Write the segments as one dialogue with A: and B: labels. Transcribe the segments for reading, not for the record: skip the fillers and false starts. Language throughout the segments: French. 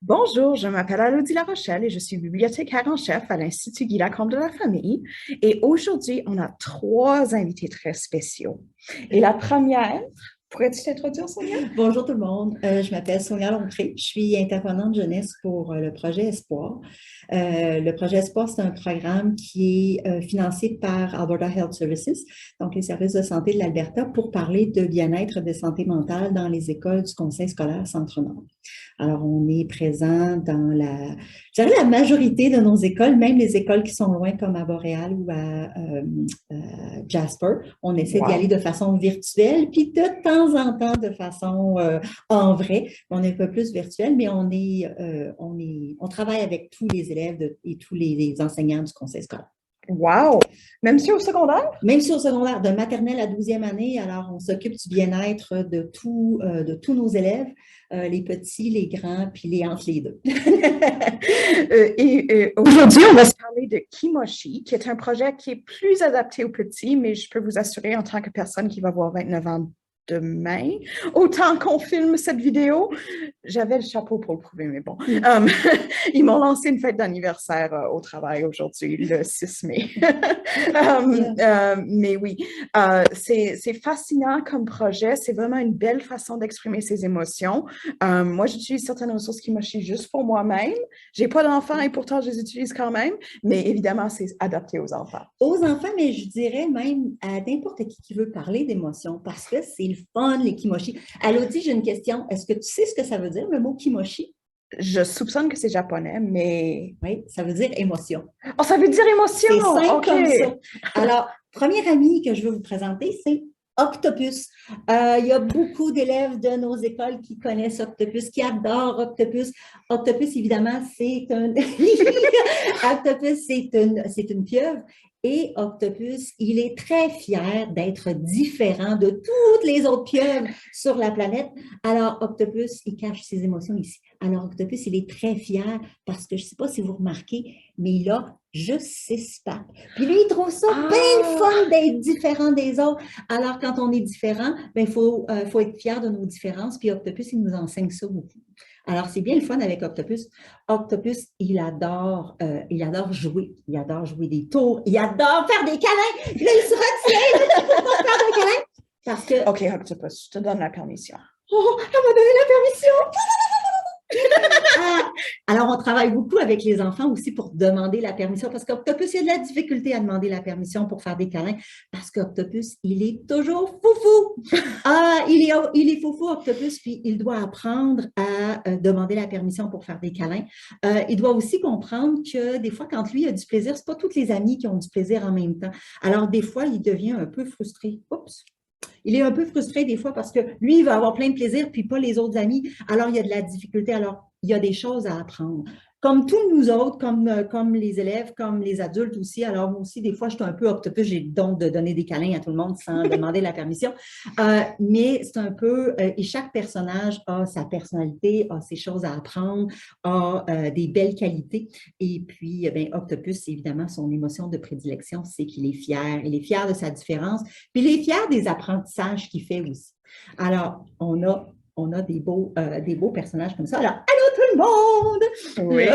A: Bonjour, je m'appelle Elodie Larochelle et je suis bibliothécaire en chef à l'Institut Guy Lacombe de la Famille. Et aujourd'hui, on a trois invités très spéciaux. Et la première, pourrais-tu t'introduire, Sonia?
B: Bonjour tout le monde. Je m'appelle Sonia Lompré. Je suis intervenante jeunesse pour le projet Espoir. Le projet Espoir, c'est un programme qui est financé par Alberta Health Services, donc les services de santé de l'Alberta, pour parler de bien-être de santé mentale dans les écoles du Conseil scolaire Centre-Nord. Alors, on est présent dans je dirais la majorité de nos écoles, même les écoles qui sont loin comme à Montréal ou à Jasper. On essaie d'y aller
A: Wow.
B: de façon virtuelle, puis de temps en temps de façon en vrai. On est un peu plus virtuel, mais on travaille avec tous les élèves et tous les enseignants du conseil scolaire.
A: Wow! Même si au secondaire?
B: Même si au secondaire, de maternelle à 12e année, alors on s'occupe du bien-être de tous nos élèves, les petits, les grands, puis les entre les deux.
A: Aujourd'hui, on va se parler de Kimochi, qui est un projet qui est plus adapté aux petits, mais je peux vous assurer en tant que personne qui va avoir 29 ans demain, autant qu'on filme cette vidéo, j'avais le chapeau pour le prouver, mais bon. Ils m'ont lancé une fête d'anniversaire au travail aujourd'hui, le 6 mai. Mais oui, c'est fascinant comme projet. C'est vraiment une belle façon d'exprimer ses émotions. Moi, j'utilise certaines ressources Kimochi juste pour moi-même. J'ai pas d'enfants et pourtant, je les utilise quand même. Mais évidemment, c'est adapté aux enfants.
B: Aux enfants, mais je dirais même à n'importe qui veut parler d'émotions, parce que c'est le fun, les kimochi. Elodie, j'ai une question. Est-ce que tu sais ce que ça veut dire, le mot kimochi?
A: Je soupçonne que c'est japonais, mais...
B: Oui, ça veut dire émotion.
A: Oh, ça veut dire émotion!
B: C'est simple
A: OK!
B: comme ça. Alors, premier ami que je veux vous présenter, c'est Octopus. Il y a beaucoup d'élèves de nos écoles qui connaissent Octopus, qui adorent Octopus. Octopus, évidemment, c'est un... Octopus, c'est une pieuvre. Et Octopus, il est très fier d'être différent de toutes les autres pieuvres sur la planète. Alors, Octopus, il cache ses émotions ici. Alors, Octopus, il est très fier parce que je ne sais pas si vous remarquez, mais il a juste 6 pattes. Puis lui, il trouve ça bien
A: Ah!
B: fun d'être différent des autres. Alors, quand on est différent, ben, faut être fier de nos différences. Puis Octopus, il nous enseigne ça beaucoup. Alors, c'est bien le fun avec Octopus. Octopus, il adore jouer. Il adore jouer des tours. Il adore faire des câlins. Puis là, il se retient pour faire des câlins. Parce que,
A: OK, Octopus, je te donne la permission.
B: oh, elle m'a donné la permission. Ah, alors, on travaille beaucoup avec les enfants aussi pour demander la permission parce qu'Octopus, il a de la difficulté à demander la permission pour faire des câlins parce qu'Octopus, il est toujours foufou. Il est foufou, Octopus, puis il doit apprendre à demander la permission pour faire des câlins. Il doit aussi comprendre que des fois, quand lui a du plaisir, c'est pas tous les amis qui ont du plaisir en même temps. Alors, des fois, il devient un peu frustré. Oups! Il est un peu frustré des fois parce que lui, il va avoir plein de plaisir, puis pas les autres amis. Alors, il y a de la difficulté. Alors, il y a des choses à apprendre. Comme tous nous autres, comme les élèves, comme les adultes aussi. Alors, moi aussi, des fois, je suis un peu octopus. J'ai le don de donner des câlins à tout le monde sans demander la permission. Mais c'est un peu... et chaque personnage a sa personnalité, a ses choses à apprendre, a des belles qualités. Et puis, ben, Octopus, évidemment, son émotion de prédilection, c'est qu'il est fier. Il est fier de sa différence. Puis il est fier des apprentissages qu'il fait aussi. Alors, on a des beaux personnages comme ça. Alors, allô tout le monde!
A: Oui,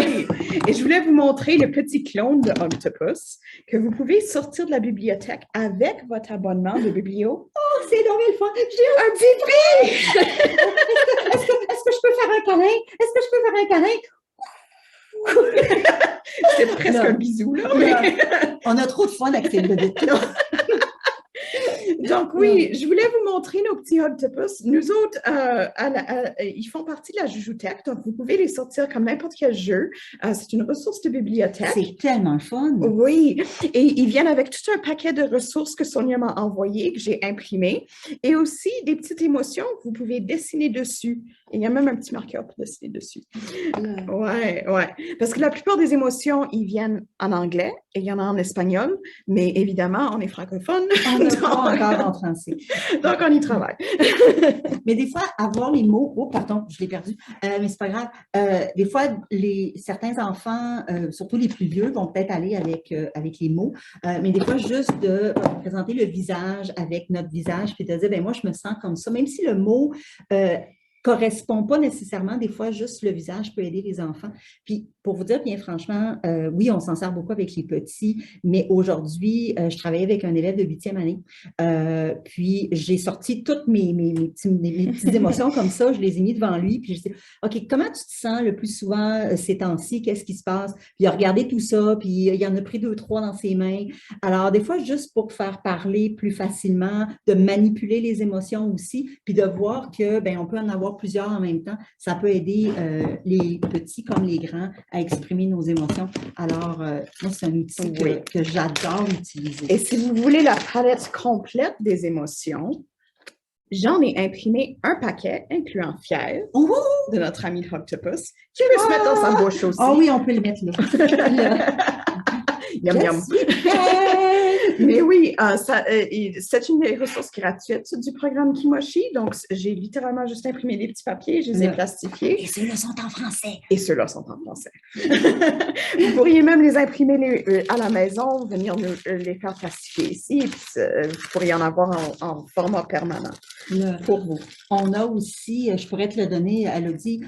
A: et je voulais vous montrer le petit clone de Octopus que vous pouvez sortir de la bibliothèque avec votre abonnement de biblio.
B: Oh, c'est donc le fun! J'ai
A: Un petit prix!
B: est-ce que je peux faire un câlin? Est-ce que je peux faire un câlin?
A: C'est presque un
B: Là,
A: bisou, là.
B: là, on a trop de fun avec ces vedettes-là.
A: Donc oui, je voulais vous montrer nos petits octopus. Nous autres, ils font partie de la Jujoutech, donc vous pouvez les sortir comme n'importe quel jeu. C'est une ressource de bibliothèque.
B: C'est tellement fun!
A: Oui, et ils viennent avec tout un paquet de ressources que Sonia m'a envoyées, que j'ai imprimées, et aussi des petites émotions que vous pouvez dessiner dessus. Et il y a même un petit marqueur pour dessiner dessus. Ouais, ouais. Parce que la plupart des émotions, ils viennent en anglais et il y en a en espagnol, mais évidemment, on est francophone.
B: On n'a pas encore en français.
A: Donc, on y travaille.
B: Mais des fois, avoir les mots, oh pardon, je l'ai perdu, mais c'est pas grave. Des fois, certains enfants, surtout les plus vieux, vont peut-être aller avec les mots, mais des fois, juste de présenter le visage avec notre visage, puis de dire, ben moi, je me sens comme ça, même si le mot correspond pas nécessairement. Des fois, juste le visage peut aider les enfants. Puis, pour vous dire bien franchement, oui, on s'en sert beaucoup avec les petits, mais aujourd'hui, je travaillais avec un élève de 8e année. Puis, j'ai sorti toutes mes petites émotions comme ça. Je les ai mis devant lui. Puis, je dis, OK, comment tu te sens le plus souvent ces temps-ci? Qu'est-ce qui se passe? Puis, il a regardé tout ça. Puis, il en a pris 2, 3 dans ses mains. Alors, des fois, juste pour faire parler plus facilement, de manipuler les émotions aussi, puis de voir que, ben, on peut en avoir plusieurs en même temps. Ça peut aider les petits comme les grands à exprimer nos émotions. Alors, moi, c'est un outil que j'adore utiliser.
A: Et si vous voulez la palette complète des émotions, j'en ai imprimé un paquet, incluant Fier, de notre ami Octopus, qui peut se mettre dans sa bouche aussi.
B: Ah oui, on peut le mettre là.
A: Yum, yum. Mais oui, c'est une des ressources gratuites du programme Kimochi. Donc, j'ai littéralement juste imprimé des petits papiers, je les ai plastifiés.
B: Et ceux-là sont en français.
A: Et ceux-là sont en français. Vous pourriez même les imprimer à la maison, venir les faire plastifier ici, et puis vous pourriez en avoir en format permanent pour vous.
B: On a aussi, je pourrais te le donner, Elodie,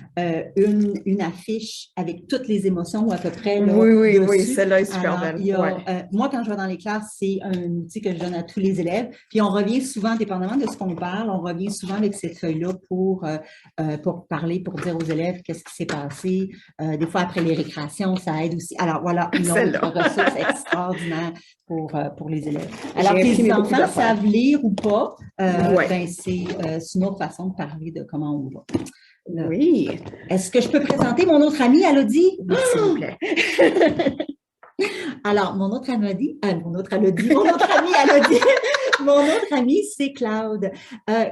B: une affiche avec toutes les émotions ou à peu près. Là,
A: oui, celle-là est super belle.
B: Moi, quand je vais dans les classes, c'est un outil que je donne à tous les élèves. Puis on revient souvent, dépendamment de ce qu'on parle, on revient souvent avec cette feuille-là pour parler, pour dire aux élèves qu'est-ce qui s'est passé. Des fois, après les récréations, ça aide aussi. Alors voilà, une autre ressource extraordinaire pour les élèves. Alors que les enfants savent lire ou pas, ben, c'est une autre façon de parler de comment on va. Là.
A: Oui.
B: Est-ce que je peux présenter mon autre amie, Elodie?
A: Oui, s'il vous plaît.
B: Alors, mon autre amie, Elodie, mon autre amie, c'est Claude.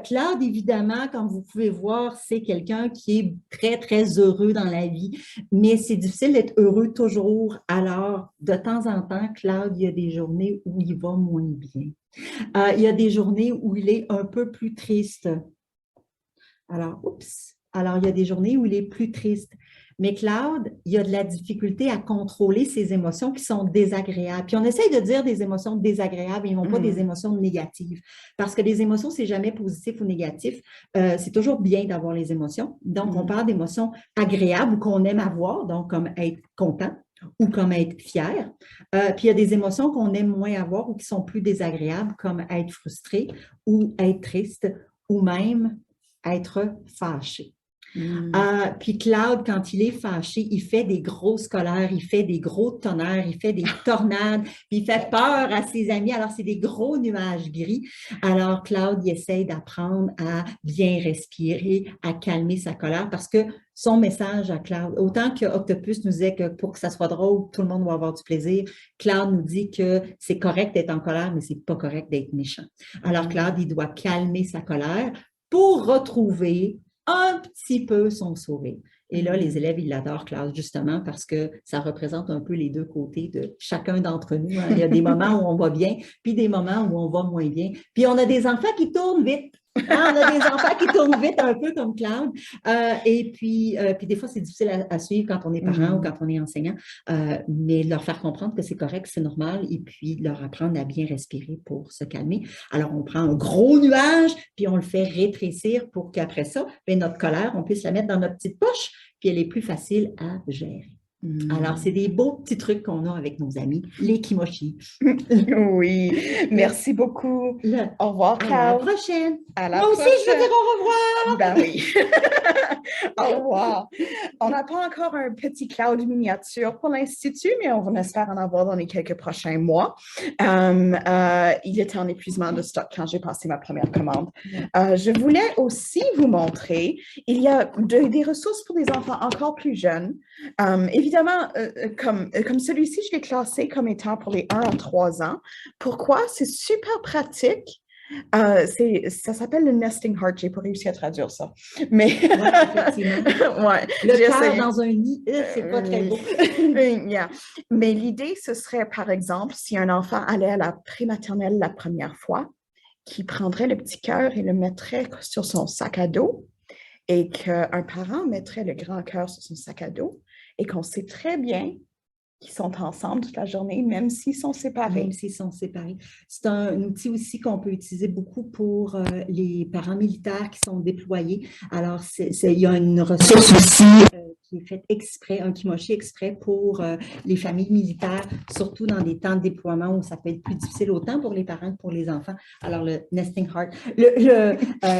B: Claude, évidemment, comme vous pouvez voir, c'est quelqu'un qui est très, très heureux dans la vie, mais c'est difficile d'être heureux toujours. Alors, de temps en temps, Claude, il y a des journées où il va moins bien. Il y a des journées où il est un peu plus triste. Alors, il y a des journées où il est plus triste. Mais Claude, il y a de la difficulté à contrôler ses émotions qui sont désagréables. Puis on essaye de dire des émotions désagréables et non pas des émotions négatives. Parce que les émotions, c'est jamais positif ou négatif. C'est toujours bien d'avoir les émotions. Donc, on parle d'émotions agréables ou qu'on aime avoir, donc comme être content ou comme être fier. Puis il y a des émotions qu'on aime moins avoir ou qui sont plus désagréables, comme être frustré ou être triste ou même être fâché. Puis Claude, quand il est fâché, il fait des grosses colères, il fait des gros tonnerres, il fait des tornades, puis il fait peur à ses amis. Alors, c'est des gros nuages gris. Alors, Claude, il essaye d'apprendre à bien respirer, à calmer sa colère parce que son message à Claude, autant que Octopus nous disait que pour que ça soit drôle, tout le monde doit avoir du plaisir, Claude nous dit que c'est correct d'être en colère, mais c'est pas correct d'être méchant. Alors, Claude, il doit calmer sa colère pour retrouver un petit peu son sourire. Et là, les élèves, ils l'adorent, Claude, justement, parce que ça représente un peu les deux côtés de chacun d'entre nous. Hein. Il y a des moments où on va bien, puis des moments où on va moins bien. Puis on a des enfants qui tournent vite. Hein? On a des enfants qui tournent vite, un peu comme Claude. Et puis des fois, c'est difficile à suivre quand on est parent ou quand on est enseignant, mais leur faire comprendre que c'est correct, c'est normal, et puis leur apprendre à bien respirer pour se calmer. Alors, on prend un gros nuage, puis on le fait rétrécir pour qu'après ça, bien, notre colère, on puisse la mettre dans notre petite poche, puis elle est plus facile à gérer. Alors, c'est des beaux petits trucs qu'on a avec nos amis, les Kimochi.
A: Oui, merci beaucoup. Au revoir, Claude.
B: À la prochaine.
A: Moi
B: aussi, je veux dire au revoir.
A: Ben oui. Au revoir. On n'a pas encore un petit Claude miniature pour l'Institut, mais on espère en avoir dans les quelques prochains mois. Il était en épuisement de stock quand j'ai passé ma première commande. Je voulais aussi vous montrer, il y a des ressources pour des enfants encore plus jeunes. Évidemment, comme celui-ci, je l'ai classé comme étant pour les 1 à 3 ans. Pourquoi? C'est super pratique. Ça s'appelle le nesting heart. J'ai pas réussi à traduire ça. Mais
B: effectivement. Le cœur dans un nid, c'est pas très beau.
A: Yeah. Mais l'idée, ce serait, par exemple, si un enfant allait à la prématernelle la première fois, qui prendrait le petit cœur et le mettrait sur son sac à dos, et qu'un parent mettrait le grand cœur sur son sac à dos, et qu'on sait très bien Qui sont ensemble toute la journée, même s'ils sont séparés.
B: Même s'ils sont séparés. C'est un outil aussi qu'on peut utiliser beaucoup pour les parents militaires qui sont déployés. Alors, il y a une ressource aussi qui est faite exprès, un Kimochi exprès pour les familles militaires, surtout dans des temps de déploiement où ça peut être plus difficile autant pour les parents que pour les enfants. Alors, le Nesting Heart,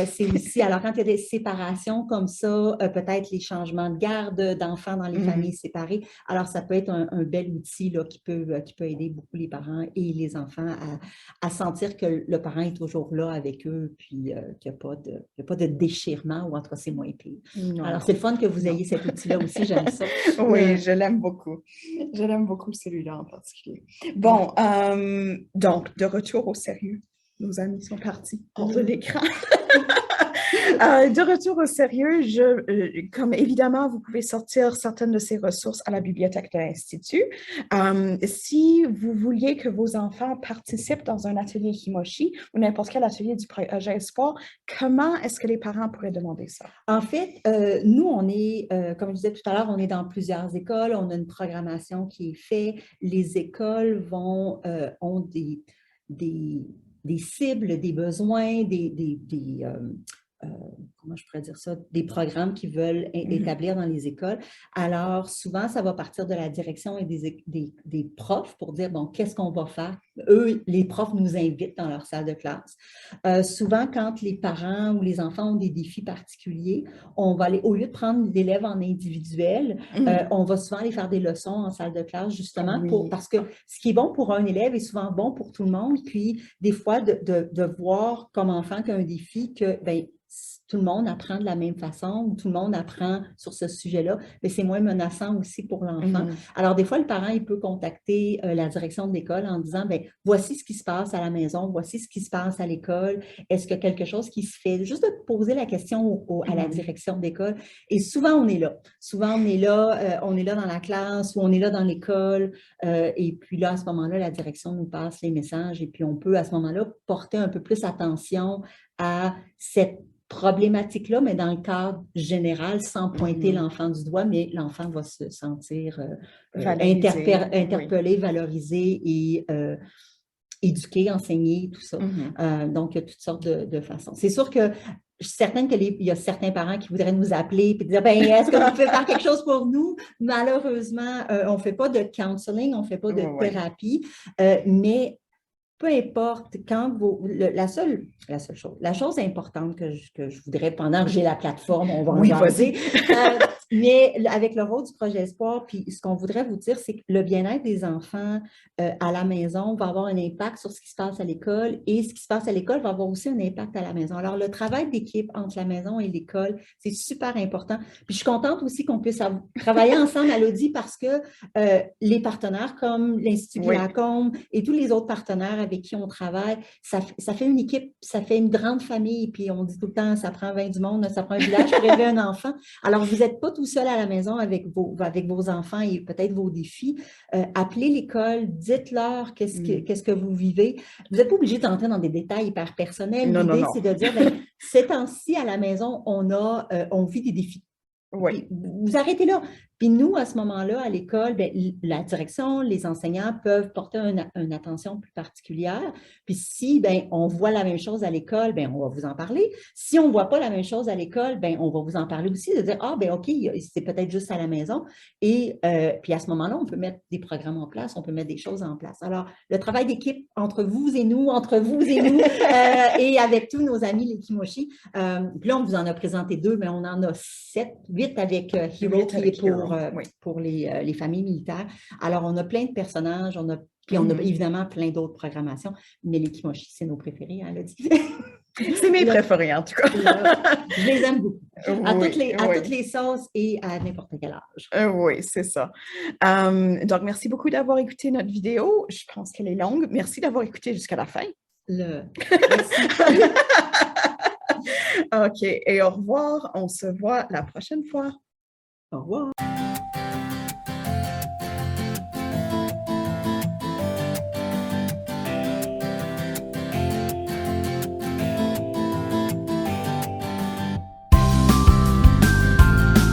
B: c'est aussi, alors quand il y a des séparations comme ça, peut-être les changements de garde d'enfants dans les familles séparées, alors ça peut être un bel outil là, qui peut aider beaucoup les parents et les enfants à sentir que le parent est toujours là avec eux, puis qu'il n'y a pas de déchirement, ou en tout cas, c'est moins pire. Non. Alors, c'est le fun que vous ayez cet outil-là aussi, j'aime ça.
A: Oui, je l'aime beaucoup. Je l'aime beaucoup, celui-là en particulier. Bon, donc, de retour au sérieux. Nos amis sont partis hors de l'écran. De retour au sérieux, comme évidemment, vous pouvez sortir certaines de ces ressources à la bibliothèque de l'Institut. Si vous vouliez que vos enfants participent dans un atelier Kimochi ou n'importe quel atelier du projet Espoir, comment est-ce que les parents pourraient demander ça?
B: En fait, nous, on est, comme je disais tout à l'heure, on est dans plusieurs écoles, on a une programmation qui est faite. Les écoles ont des cibles, des besoins, comment je pourrais dire ça, des programmes qu'ils veulent établir dans les écoles. Alors, souvent, ça va partir de la direction et des profs pour dire, bon, qu'est-ce qu'on va faire? Eux, les profs nous invitent dans leur salle de classe. Souvent, quand les parents ou les enfants ont des défis particuliers, on va aller, au lieu de prendre l'élève en individuel, on va souvent aller faire des leçons en salle de classe, justement, parce que ce qui est bon pour un élève est souvent bon pour tout le monde. Puis, des fois, de voir comme enfant qu'un défi, que, bien, tout le monde apprend de la même façon, ou tout le monde apprend sur ce sujet-là, mais c'est moins menaçant aussi pour l'enfant. Alors, des fois, le parent, il peut contacter la direction de l'école en disant, bien, voici ce qui se passe à la maison, voici ce qui se passe à l'école, est-ce qu'il y a quelque chose qui se fait? Juste de poser la question à la direction de l'école. Et souvent, on est là. Souvent, on est là dans la classe ou on est là dans l'école. Et puis là, à ce moment-là, la direction nous passe les messages et puis on peut, à ce moment-là, porter un peu plus attention à cette problématique-là, mais dans le cadre général, sans pointer l'enfant du doigt, mais l'enfant va se sentir interpellé, valorisé et éduqué, enseigné, tout ça. Donc, il y a toutes sortes de façons. C'est sûr que je suis certaine qu'il y a certains parents qui voudraient nous appeler et dire, ben, est-ce que vous pouvez faire quelque chose pour nous? Malheureusement, on ne fait pas de counseling, on ne fait pas de thérapie, mais peu importe, quand la chose importante que je voudrais, pendant que j'ai la plateforme, on va en jaser, mais avec le rôle du projet Espoir, puis ce qu'on voudrait vous dire, c'est que le bien-être des enfants à la maison va avoir un impact sur ce qui se passe à l'école et ce qui se passe à l'école va avoir aussi un impact à la maison. Alors, le travail d'équipe entre la maison et l'école, c'est super important. Puis, je suis contente aussi qu'on puisse travailler ensemble à l'Audi parce que les partenaires comme l'Institut Guy-Lacombe et tous les autres partenaires avec qui on travaille, ça fait une équipe, ça fait une grande famille. Puis, on dit tout le temps, ça prend 20 du monde, ça prend un village pour élever un enfant. Alors, vous n'êtes pas tout seul à la maison avec vos enfants et peut-être vos défis. Appelez l'école, dites-leur qu'est-ce que vous vivez. Vous n'êtes pas obligé d'entrer dans des détails hyper personnels. L'idée, c'est de dire, bien, ces temps-ci, à la maison, on vit des défis. Vous arrêtez là. Puis nous, à ce moment-là, à l'école, bien, la direction, les enseignants peuvent porter une attention plus particulière. Puis si bien, on voit la même chose à l'école, bien, on va vous en parler. Si on ne voit pas la même chose à l'école, bien, on va vous en parler aussi, de dire, ah, bien, OK, c'est peut-être juste à la maison. Et puis à ce moment-là, on peut mettre des programmes en place, on peut mettre des choses en place. Alors, le travail d'équipe entre vous et nous, et avec tous nos amis, les Kimochi. Puis là, on vous en a présenté 2, mais on en a 7, 8 avec Hero, qui est pour les familles militaires. Alors, on a plein de personnages, puis on a évidemment plein d'autres programmations, mais les Kimochi, c'est nos préférés, hein, Elodie?
A: C'est mes préférés, en tout cas.
B: Je les aime beaucoup. À toutes les sauces et à n'importe quel âge.
A: Oui, c'est ça. Donc, merci beaucoup d'avoir écouté notre vidéo. Je pense qu'elle est longue. Merci d'avoir écouté jusqu'à la fin.
B: Merci.
A: OK. Et au revoir. On se voit la prochaine fois.
B: Au revoir.